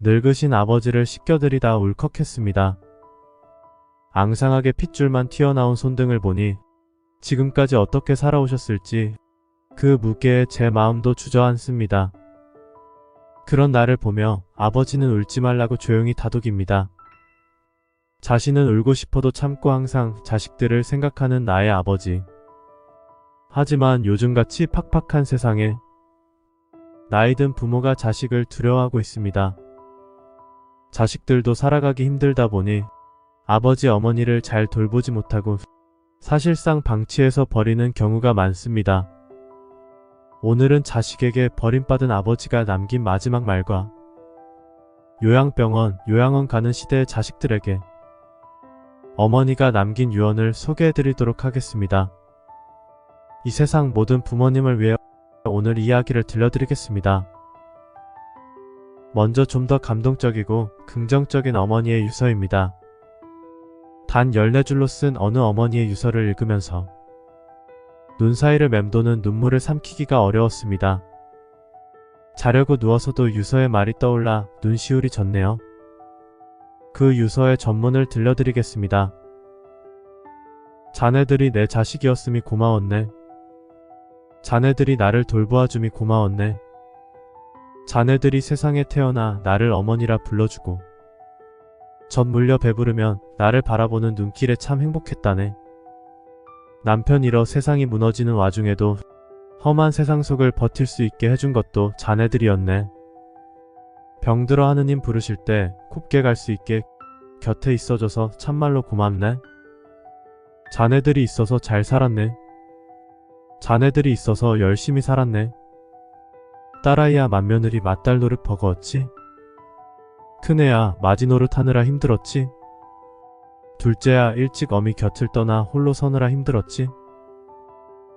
늙으신 아버지를 씻겨드리다 울컥했습니다. 앙상하게 핏줄만 튀어나온 손등을 보니 지금까지 어떻게 살아오셨을지 그 무게에 제 마음도 주저앉습니다. 그런 나를 보며 아버지는 울지 말라고 조용히 다독입니다. 자신은 울고 싶어도 참고 항상 자식들을 생각하는 나의 아버지. 하지만 요즘같이 팍팍한 세상에 나이든 부모가 자식을 두려워하고 있습니다. 자식들도 살아가기 힘들다 보니 아버지 어머니를 잘 돌보지 못하고 사실상 방치해서 버리는 경우가 많습니다. 오늘은 자식에게 버림받은 아버지가 남긴 마지막 말과 요양병원, 요양원 가는 시대의 자식들에게 어머니가 남긴 유언을 소개해드리도록 하겠습니다. 이 세상 모든 부모님을 위해 오늘 이야기를 들려드리겠습니다. 먼저 좀 더 감동적이고 긍정적인 어머니의 유서입니다. 단 14줄로 쓴 어느 어머니의 유서를 읽으면서 눈 사이를 맴도는 눈물을 삼키기가 어려웠습니다. 자려고 누워서도 유서의 말이 떠올라 눈시울이 젖네요. 그 유서의 전문을 들려드리겠습니다. 자네들이 내 자식이었음이 고마웠네. 자네들이 나를 돌보아줌이 고마웠네. 자네들이 세상에 태어나 나를 어머니라 불러주고 젖 물려 배부르면 나를 바라보는 눈길에 참 행복했다네. 남편 잃어 세상이 무너지는 와중에도 험한 세상 속을 버틸 수 있게 해준 것도 자네들이었네. 병들어 하느님 부르실 때 곱게 갈 수 있게 곁에 있어줘서 참말로 고맙네. 자네들이 있어서 잘 살았네. 자네들이 있어서 열심히 살았네. 딸아이야 맏며느리 맏딸 노릇 버거웠지? 큰애야 맞이 노릇 하느라 힘들었지? 둘째야 일찍 어미 곁을 떠나 홀로 서느라 힘들었지?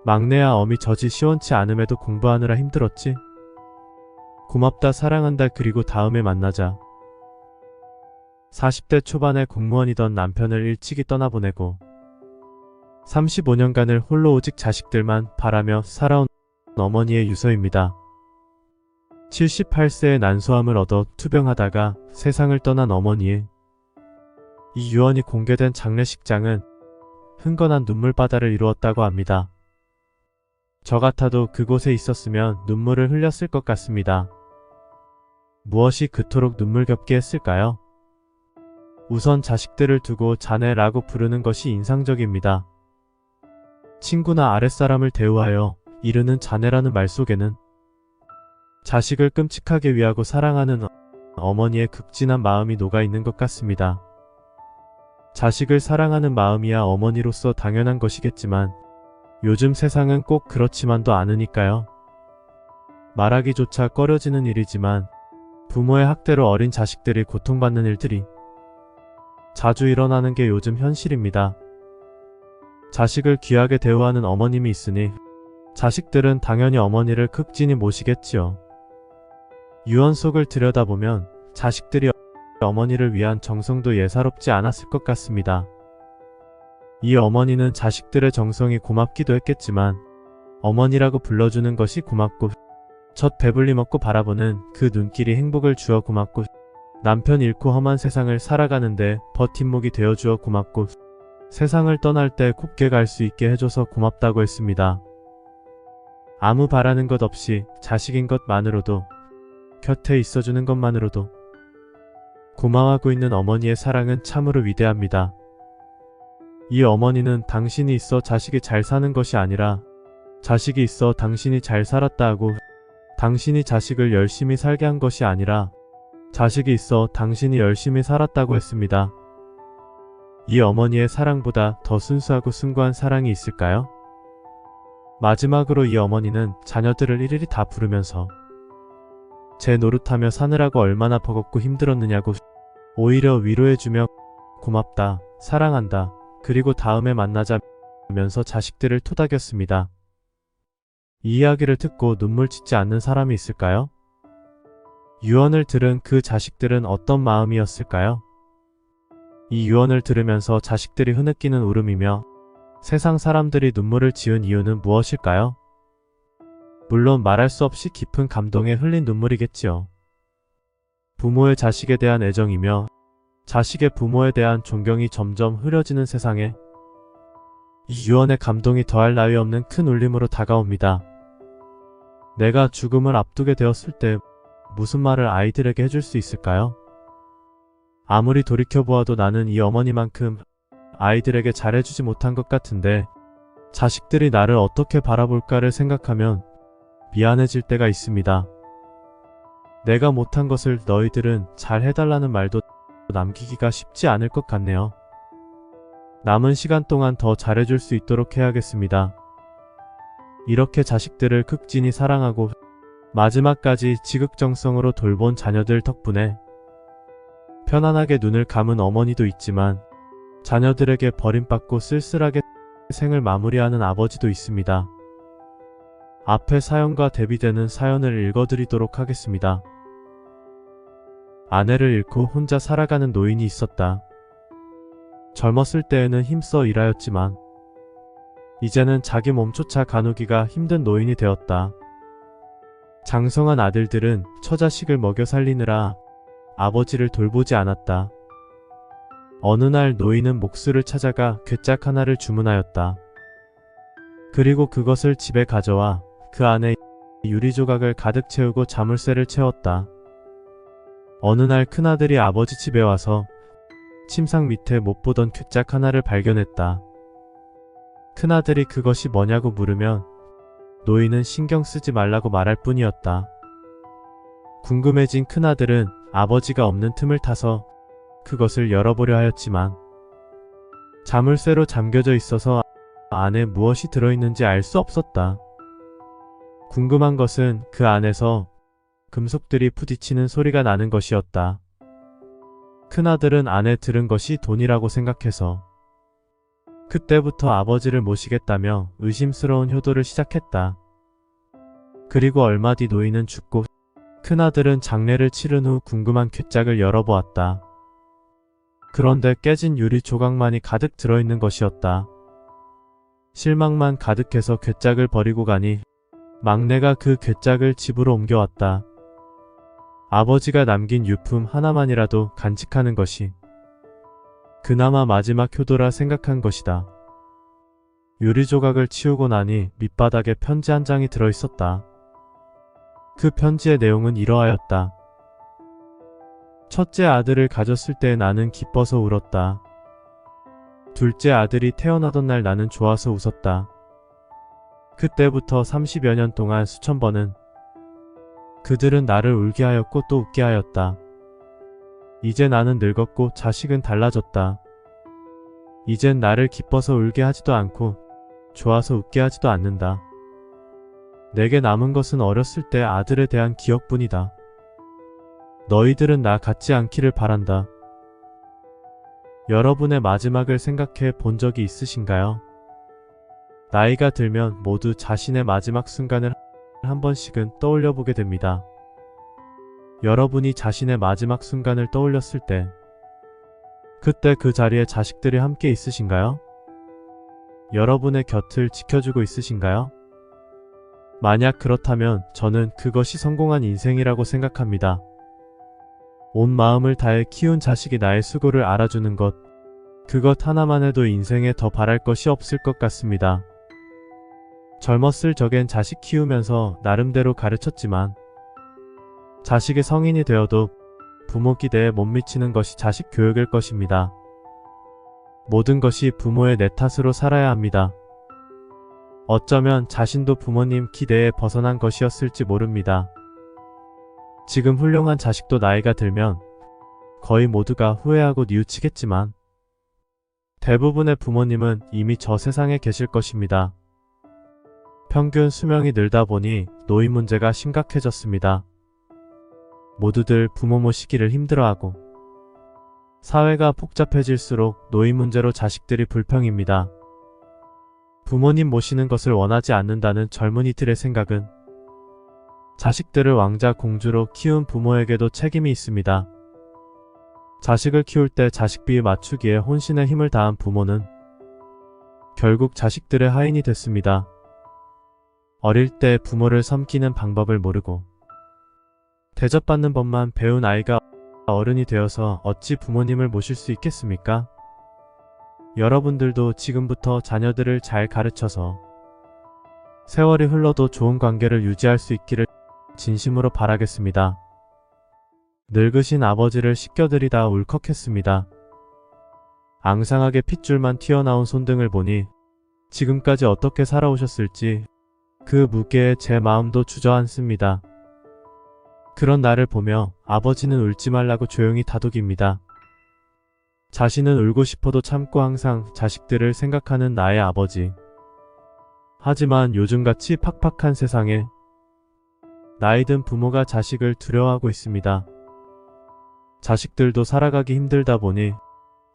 막내야 어미 젖이 시원치 않음에도 공부하느라 힘들었지? 고맙다 사랑한다 그리고 다음에 만나자. 40대 초반에 공무원이던 남편을 일찍이 떠나보내고 35년간을 홀로 오직 자식들만 바라며 살아온 어머니의 유서입니다. 78세의 난소암을 얻어 투병하다가 세상을 떠난 어머니의 이 유언이 공개된 장례식장은 흥건한 눈물바다를 이루었다고 합니다. 저 같아도 그곳에 있었으면 눈물을 흘렸을 것 같습니다. 무엇이 그토록 눈물겹게 했을까요? 우선 자식들을 두고 자네라고 부르는 것이 인상적입니다. 친구나 아랫사람을 대우하여 이르는 자네라는 말 속에는 자식을 끔찍하게 위하고 사랑하는 어머니의 극진한 마음이 녹아있는 것 같습니다. 자식을 사랑하는 마음이야 어머니로서 당연한 것이겠지만 요즘 세상은 꼭 그렇지만도 않으니까요. 말하기조차 꺼려지는 일이지만 부모의 학대로 어린 자식들이 고통받는 일들이 자주 일어나는 게 요즘 현실입니다. 자식을 귀하게 대우하는 어머님이 있으니 자식들은 당연히 어머니를 극진히 모시겠지요. 유언 속을 들여다보면 자식들이 어머니를 위한 정성도 예사롭지 않았을 것 같습니다. 이 어머니는 자식들의 정성이 고맙기도 했겠지만 어머니라고 불러주는 것이 고맙고 젖 배불리 먹고 바라보는 그 눈길이 행복을 주어 고맙고 남편 잃고 험한 세상을 살아가는데 버팀목이 되어주어 고맙고 세상을 떠날 때 곱게 갈 수 있게 해줘서 고맙다고 했습니다. 아무 바라는 것 없이 자식인 것만으로도 곁에 있어주는 것만으로도 고마워하고 있는 어머니의 사랑은 참으로 위대합니다. 이 어머니는 당신이 있어 자식이 잘 사는 것이 아니라 자식이 있어 당신이 잘 살았다 하고 당신이 자식을 열심히 살게 한 것이 아니라 자식이 있어 당신이 열심히 살았다고 했습니다. 이 어머니의 사랑보다 더 순수하고 숭고한 사랑이 있을까요? 마지막으로 이 어머니는 자녀들을 일일이 다 부르면서 제 노릇하며 사느라고 얼마나 버겁고 힘들었느냐고 오히려 위로해주며 고맙다, 사랑한다, 그리고 다음에 만나자면서 자식들을 토닥였습니다. 이 이야기를 듣고 눈물 짓지 않는 사람이 있을까요? 유언을 들은 그 자식들은 어떤 마음이었을까요? 이 유언을 들으면서 자식들이 흐느끼는 울음이며 세상 사람들이 눈물을 지은 이유는 무엇일까요? 물론 말할 수 없이 깊은 감동에 흘린 눈물이겠지요. 부모의 자식에 대한 애정이며 자식의 부모에 대한 존경이 점점 흐려지는 세상에 이 유언의 감동이 더할 나위 없는 큰 울림으로 다가옵니다. 내가 죽음을 앞두게 되었을 때 무슨 말을 아이들에게 해줄 수 있을까요? 아무리 돌이켜보아도 나는 이 어머니만큼 아이들에게 잘해주지 못한 것 같은데 자식들이 나를 어떻게 바라볼까를 생각하면 미안해질 때가 있습니다. 내가 못한 것을 너희들은 잘 해달라는 말도 남기기가 쉽지 않을 것 같네요. 남은 시간 동안 더 잘해줄 수 있도록 해야겠습니다. 이렇게 자식들을 극진히 사랑하고 마지막까지 지극정성으로 돌본 자녀들 덕분에 편안하게 눈을 감은 어머니도 있지만 자녀들에게 버림받고 쓸쓸하게 생을 마무리하는 아버지도 있습니다. 앞에 사연과 대비되는 사연을 읽어드리도록 하겠습니다. 아내를 잃고 혼자 살아가는 노인이 있었다. 젊었을 때에는 힘써 일하였지만 이제는 자기 몸조차 가누기가 힘든 노인이 되었다. 장성한 아들들은 처자식을 먹여 살리느라 아버지를 돌보지 않았다. 어느 날 노인은 목수를 찾아가 괴짝 하나를 주문하였다. 그리고 그것을 집에 가져와 그 안에 유리조각을 가득 채우고 자물쇠를 채웠다. 어느 날 큰아들이 아버지 집에 와서 침상 밑에 못 보던 괴짝 하나를 발견했다. 큰아들이 그것이 뭐냐고 물으면 노인은 신경 쓰지 말라고 말할 뿐이었다. 궁금해진 큰아들은 아버지가 없는 틈을 타서 그것을 열어보려 하였지만 자물쇠로 잠겨져 있어서 안에 무엇이 들어있는지 알 수 없었다. 궁금한 것은 그 안에서 금속들이 부딪히는 소리가 나는 것이었다. 큰아들은 안에 들은 것이 돈이라고 생각해서 그때부터 아버지를 모시겠다며 의심스러운 효도를 시작했다. 그리고 얼마 뒤 노인은 죽고 큰아들은 장례를 치른 후 궁금한 괴짝을 열어보았다. 그런데 깨진 유리 조각만이 가득 들어있는 것이었다. 실망만 가득해서 괴짝을 버리고 가니 막내가 그 괴짝을 집으로 옮겨왔다. 아버지가 남긴 유품 하나만이라도 간직하는 것이 그나마 마지막 효도라 생각한 것이다. 유리 조각을 치우고 나니 밑바닥에 편지 한 장이 들어있었다. 그 편지의 내용은 이러하였다. 첫째 아들을 가졌을 때 나는 기뻐서 울었다. 둘째 아들이 태어나던 날 나는 좋아서 웃었다. 그때부터 30여 년 동안 수천 번은 그들은 나를 울게 하였고 또 웃게 하였다. 이제 나는 늙었고 자식은 달라졌다. 이젠 나를 기뻐서 울게 하지도 않고 좋아서 웃게 하지도 않는다. 내게 남은 것은 어렸을 때 아들에 대한 기억뿐이다. 너희들은 나 같지 않기를 바란다. 여러분의 마지막을 생각해 본 적이 있으신가요? 나이가 들면 모두 자신의 마지막 순간을 한 번씩은 떠올려 보게 됩니다. 여러분이 자신의 마지막 순간을 떠올렸을 때 그때 그 자리에 자식들이 함께 있으신가요? 여러분의 곁을 지켜주고 있으신가요? 만약 그렇다면 저는 그것이 성공한 인생이라고 생각합니다. 온 마음을 다해 키운 자식이 나의 수고를 알아주는 것, 그것 하나만 해도 인생에 더 바랄 것이 없을 것 같습니다. 젊었을 적엔 자식 키우면서 나름대로 가르쳤지만 자식이 성인이 되어도 부모 기대에 못 미치는 것이 자식 교육일 것입니다. 모든 것이 부모의 내 탓으로 살아야 합니다. 어쩌면 자신도 부모님 기대에 벗어난 것이었을지 모릅니다. 지금 훌륭한 자식도 나이가 들면 거의 모두가 후회하고 뉘우치겠지만 대부분의 부모님은 이미 저 세상에 계실 것입니다. 평균 수명이 늘다 보니 노인 문제가 심각해졌습니다. 모두들 부모 모시기를 힘들어하고 사회가 복잡해질수록 노인 문제로 자식들이 불평입니다. 부모님 모시는 것을 원하지 않는다는 젊은이들의 생각은 자식들을 왕자 공주로 키운 부모에게도 책임이 있습니다. 자식을 키울 때 자식비 맞추기에 혼신의 힘을 다한 부모는 결국 자식들의 하인이 됐습니다. 어릴 때 부모를 섬기는 방법을 모르고 대접받는 법만 배운 아이가 어른이 되어서 어찌 부모님을 모실 수 있겠습니까? 여러분들도 지금부터 자녀들을 잘 가르쳐서 세월이 흘러도 좋은 관계를 유지할 수 있기를 진심으로 바라겠습니다. 늙으신 아버지를 씻겨드리다 울컥했습니다. 앙상하게 핏줄만 튀어나온 손등을 보니 지금까지 어떻게 살아오셨을지 그 무게에 제 마음도 주저앉습니다. 그런 나를 보며 아버지는 울지 말라고 조용히 다독입니다. 자신은 울고 싶어도 참고 항상 자식들을 생각하는 나의 아버지. 하지만 요즘같이 팍팍한 세상에 나이든 부모가 자식을 두려워하고 있습니다. 자식들도 살아가기 힘들다 보니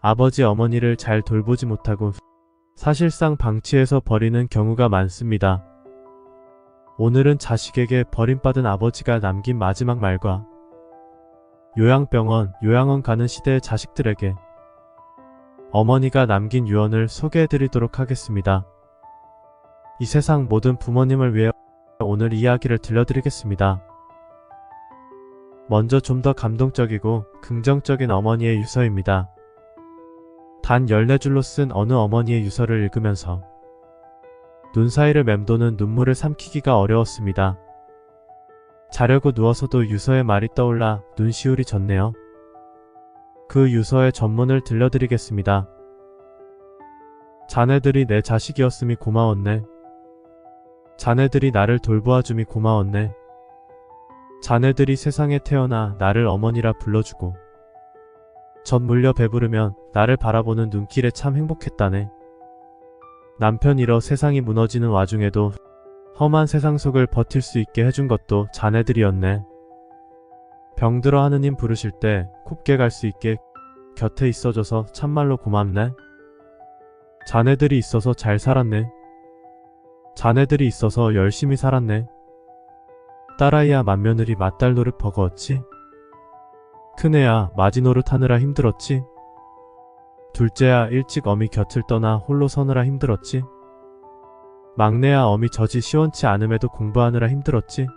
아버지 어머니를 잘 돌보지 못하고 사실상 방치해서 버리는 경우가 많습니다. 오늘은 자식에게 버림받은 아버지가 남긴 마지막 말과 요양병원, 요양원 가는 시대의 자식들에게 어머니가 남긴 유언을 소개해드리도록 하겠습니다. 이 세상 모든 부모님을 위해 오늘 이야기를 들려드리겠습니다. 먼저 좀 더 감동적이고 긍정적인 어머니의 유서입니다. 단 14줄로 쓴 어느 어머니의 유서를 읽으면서 눈 사이를 맴도는 눈물을 삼키기가 어려웠습니다. 자려고 누워서도 유서의 말이 떠올라 눈시울이 젖네요. 그 유서의 전문을 들려드리겠습니다. 자네들이 내 자식이었음이 고마웠네. 자네들이 나를 돌보아줌이 고마웠네. 자네들이 세상에 태어나 나를 어머니라 불러주고 젖 물려 배부르면 나를 바라보는 눈길에 참 행복했다네. 남편 잃어 세상이 무너지는 와중에도 험한 세상 속을 버틸 수 있게 해준 것도 자네들이었네. 병들어 하느님 부르실 때 곱게 갈 수 있게 곁에 있어줘서 참말로 고맙네. 자네들이 있어서 잘 살았네. 자네들이 있어서 열심히 살았네. 딸아이야 맏며느리 맏딸 노릇 버거웠지? 큰애야 맞이 노릇 하느라 힘들었지? 둘째야 일찍 어미 곁을 떠나 홀로 서느라 힘들었지? 막내야 어미 젖이 시원치 않음에도 공부하느라 힘들었지?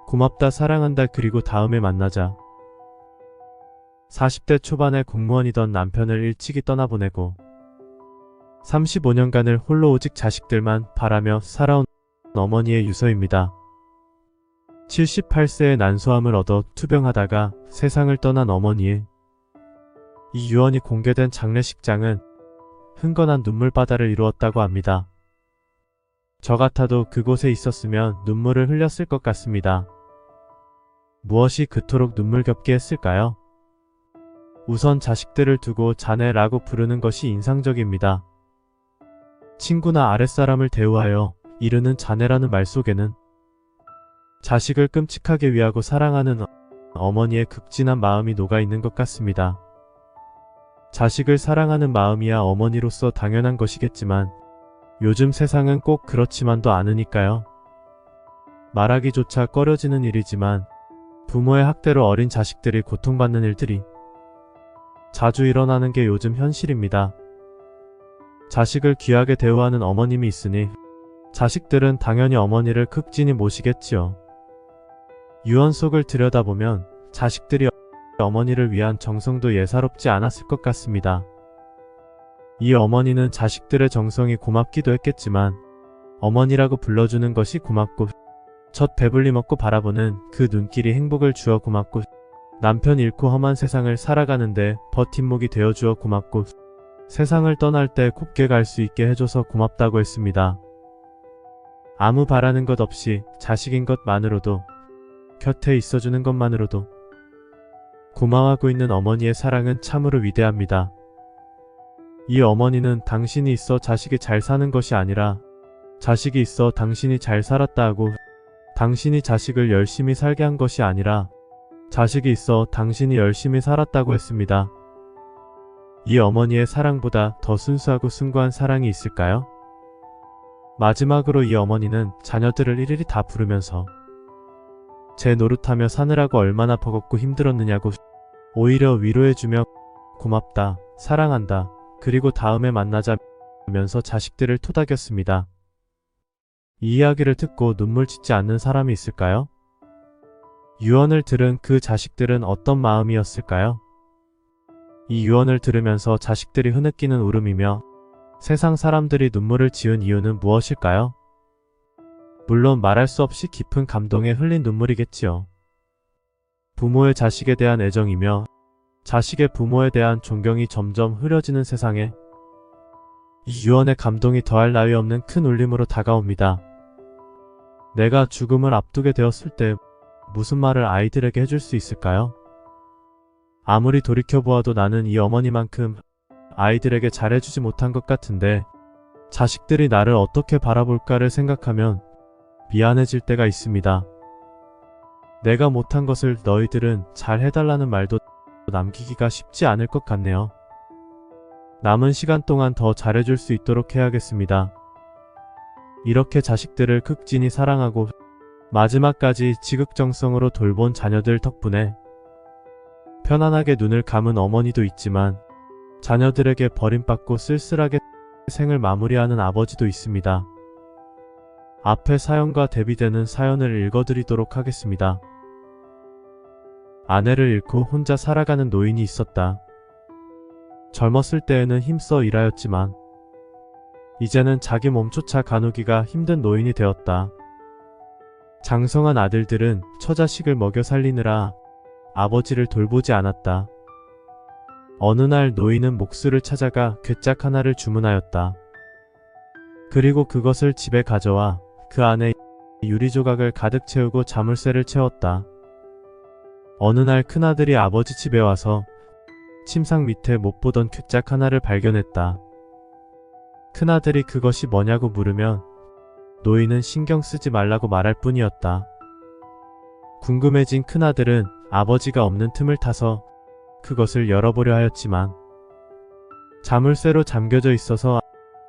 고맙다 사랑한다 그리고 다음에 만나자. 40대 초반에 공무원이던 남편을 일찍이 떠나보내고 35년간을 홀로 오직 자식들만 바라며 살아온 어머니의 유서입니다. 78세의 난소암을 얻어 투병하다가 세상을 떠난 어머니의 이 유언이 공개된 장례식장은 흥건한 눈물바다를 이루었다고 합니다. 저 같아도 그곳에 있었으면 눈물을 흘렸을 것 같습니다. 무엇이 그토록 눈물겹게 했을까요? 우선 자식들을 두고 자네라고 부르는 것이 인상적입니다. 친구나 아랫사람을 대우하여 이르는 자네라는 말 속에는 자식을 끔찍하게 위하고 사랑하는 어머니의 극진한 마음이 녹아있는 것 같습니다. 자식을 사랑하는 마음이야 어머니로서 당연한 것이겠지만 요즘 세상은 꼭 그렇지만도 않으니까요. 말하기조차 꺼려지는 일이지만 부모의 학대로 어린 자식들이 고통받는 일들이 자주 일어나는 게 요즘 현실입니다. 자식을 귀하게 대우하는 어머님이 있으니 자식들은 당연히 어머니를 극진히 모시겠지요. 유언 속을 들여다보면 자식들이 어머니를 위한 정성도 예사롭지 않았을 것 같습니다. 이 어머니는 자식들의 정성이 고맙기도 했겠지만 어머니라고 불러주는 것이 고맙고 젖 배불리 먹고 바라보는 그 눈길이 행복을 주어 고맙고 남편 잃고 험한 세상을 살아가는데 버팀목이 되어주어 고맙고 세상을 떠날 때 곱게 갈 수 있게 해줘서 고맙다고 했습니다. 아무 바라는 것 없이 자식인 것만으로도 곁에 있어주는 것만으로도 고마워하고 있는 어머니의 사랑은 참으로 위대합니다. 이 어머니는 당신이 있어 자식이 잘 사는 것이 아니라 자식이 있어 당신이 잘 살았다 하고 당신이 자식을 열심히 살게 한 것이 아니라 자식이 있어 당신이 열심히 살았다고 했습니다. 이 어머니의 사랑보다 더 순수하고 숭고한 사랑이 있을까요? 마지막으로 이 어머니는 자녀들을 일일이 다 부르면서 제 노릇하며 사느라고 얼마나 버겁고 힘들었느냐고 오히려 위로해주며 고맙다, 사랑한다, 그리고 다음에 만나자면서 자식들을 토닥였습니다. 이 이야기를 듣고 눈물 짓지 않는 사람이 있을까요? 유언을 들은 그 자식들은 어떤 마음이었을까요? 이 유언을 들으면서 자식들이 흐느끼는 울음이며 세상 사람들이 눈물을 지은 이유는 무엇일까요? 물론 말할 수 없이 깊은 감동에 흘린 눈물이겠지요. 부모의 자식에 대한 애정이며 자식의 부모에 대한 존경이 점점 흐려지는 세상에 이 유언의 감동이 더할 나위 없는 큰 울림으로 다가옵니다. 내가 죽음을 앞두게 되었을 때 무슨 말을 아이들에게 해줄 수 있을까요? 아무리 돌이켜보아도 나는 이 어머니만큼 아이들에게 잘해주지 못한 것 같은데 자식들이 나를 어떻게 바라볼까를 생각하면 미안해질 때가 있습니다. 내가 못한 것을 너희들은 잘 해달라는 말도 남기기가 쉽지 않을 것 같네요. 남은 시간 동안 더 잘해줄 수 있도록 해야겠습니다. 이렇게 자식들을 극진히 사랑하고 마지막까지 지극정성으로 돌본 자녀들 덕분에 편안하게 눈을 감은 어머니도 있지만 자녀들에게 버림받고 쓸쓸하게 생을 마무리하는 아버지도 있습니다. 앞에 사연과 대비되는 사연을 읽어드리도록 하겠습니다. 아내를 잃고 혼자 살아가는 노인이 있었다. 젊었을 때에는 힘써 일하였지만 이제는 자기 몸조차 가누기가 힘든 노인이 되었다. 장성한 아들들은 처자식을 먹여 살리느라 아버지를 돌보지 않았다. 어느 날 노인은 목수를 찾아가 괴짝 하나를 주문하였다. 그리고 그것을 집에 가져와 그 안에 유리조각을 가득 채우고 자물쇠를 채웠다. 어느 날 큰아들이 아버지 집에 와서 침상 밑에 못 보던 괴짝 하나를 발견했다. 큰아들이 그것이 뭐냐고 물으면 노인은 신경 쓰지 말라고 말할 뿐이었다. 궁금해진 큰아들은 아버지가 없는 틈을 타서 그것을 열어보려 하였지만 자물쇠로 잠겨져 있어서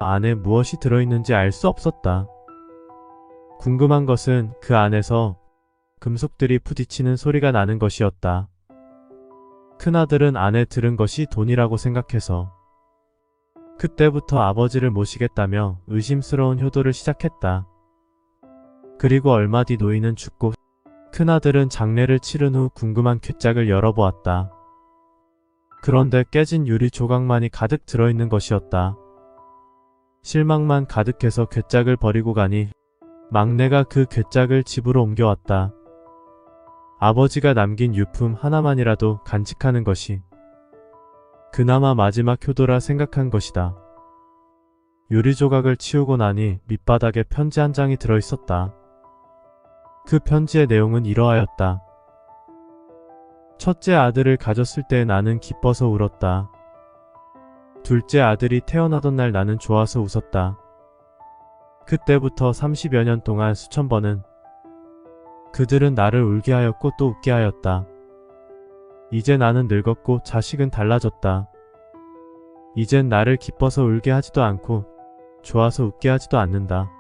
안에 무엇이 들어있는지 알 수 없었다. 궁금한 것은 그 안에서 금속들이 부딪히는 소리가 나는 것이었다. 큰아들은 안에 들은 것이 돈이라고 생각해서 그때부터 아버지를 모시겠다며 의심스러운 효도를 시작했다. 그리고 얼마 뒤 노인은 죽고 큰아들은 장례를 치른 후 궁금한 괴짝을 열어보았다. 그런데 깨진 유리 조각만이 가득 들어있는 것이었다. 실망만 가득해서 괴짝을 버리고 가니 막내가 그 괴짝을 집으로 옮겨왔다. 아버지가 남긴 유품 하나만이라도 간직하는 것이 그나마 마지막 효도라 생각한 것이다. 유리 조각을 치우고 나니 밑바닥에 편지 한 장이 들어있었다. 그 편지의 내용은 이러하였다. 첫째 아들을 가졌을 때 나는 기뻐서 울었다. 둘째 아들이 태어나던 날 나는 좋아서 웃었다. 그때부터 30여 년 동안 수천 번은 그들은 나를 울게 하였고 또 웃게 하였다. 이제 나는 늙었고 자식은 달라졌다. 이젠 나를 기뻐서 울게 하지도 않고 좋아서 웃게 하지도 않는다.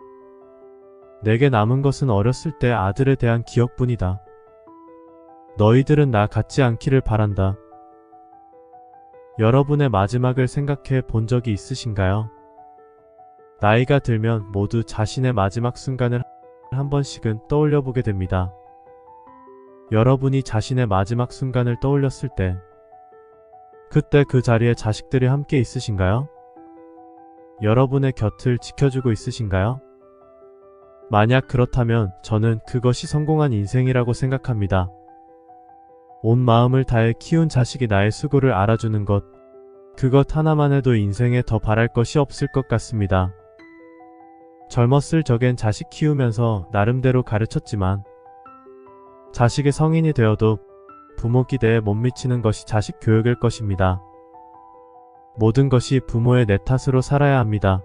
내게 남은 것은 어렸을 때 아들에 대한 기억뿐이다. 너희들은 나 같지 않기를 바란다. 여러분의 마지막을 생각해 본 적이 있으신가요? 나이가 들면 모두 자신의 마지막 순간을 한 번씩은 떠올려 보게 됩니다. 여러분이 자신의 마지막 순간을 떠올렸을 때 그때 그 자리에 자식들이 함께 있으신가요? 여러분의 곁을 지켜주고 있으신가요? 만약 그렇다면 저는 그것이 성공한 인생이라고 생각합니다. 온 마음을 다해 키운 자식이 나의 수고를 알아주는 것, 그것 하나만 해도 인생에 더 바랄 것이 없을 것 같습니다. 젊었을 적엔 자식 키우면서 나름대로 가르쳤지만 자식이 성인이 되어도 부모 기대에 못 미치는 것이 자식 교육일 것입니다. 모든 것이 부모의 내 탓으로 살아야 합니다.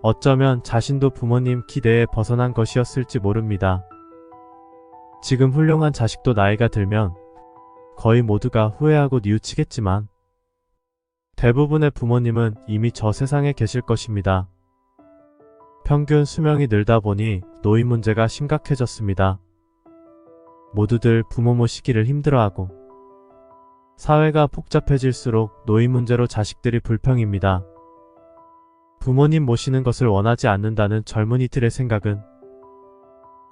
어쩌면 자신도 부모님 기대에 벗어난 것이었을지 모릅니다. 지금 훌륭한 자식도 나이가 들면 거의 모두가 후회하고 뉘우치겠지만 대부분의 부모님은 이미 저 세상에 계실 것입니다. 평균 수명이 늘다 보니 노인 문제가 심각해졌습니다. 모두들 부모 모시기를 힘들어하고 사회가 복잡해질수록 노인 문제로 자식들이 불평입니다. 부모님 모시는 것을 원하지 않는다는 젊은이들의 생각은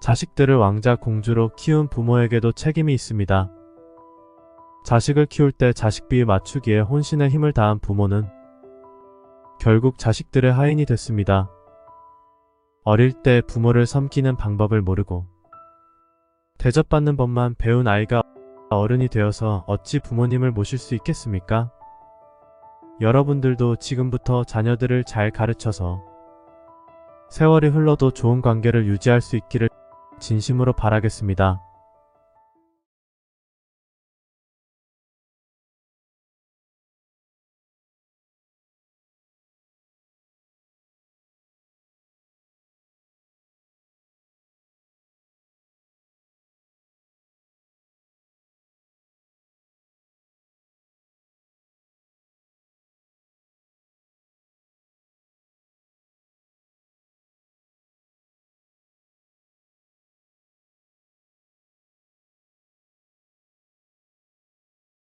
자식들을 왕자 공주로 키운 부모에게도 책임이 있습니다. 자식을 키울 때 자식비 맞추기에 혼신의 힘을 다한 부모는 결국 자식들의 하인이 됐습니다. 어릴 때 부모를 섬기는 방법을 모르고 대접받는 법만 배운 아이가 어른이 되어서 어찌 부모님을 모실 수 있겠습니까? 여러분들도 지금부터 자녀들을 잘 가르쳐서 세월이 흘러도 좋은 관계를 유지할 수 있기를 진심으로 바라겠습니다.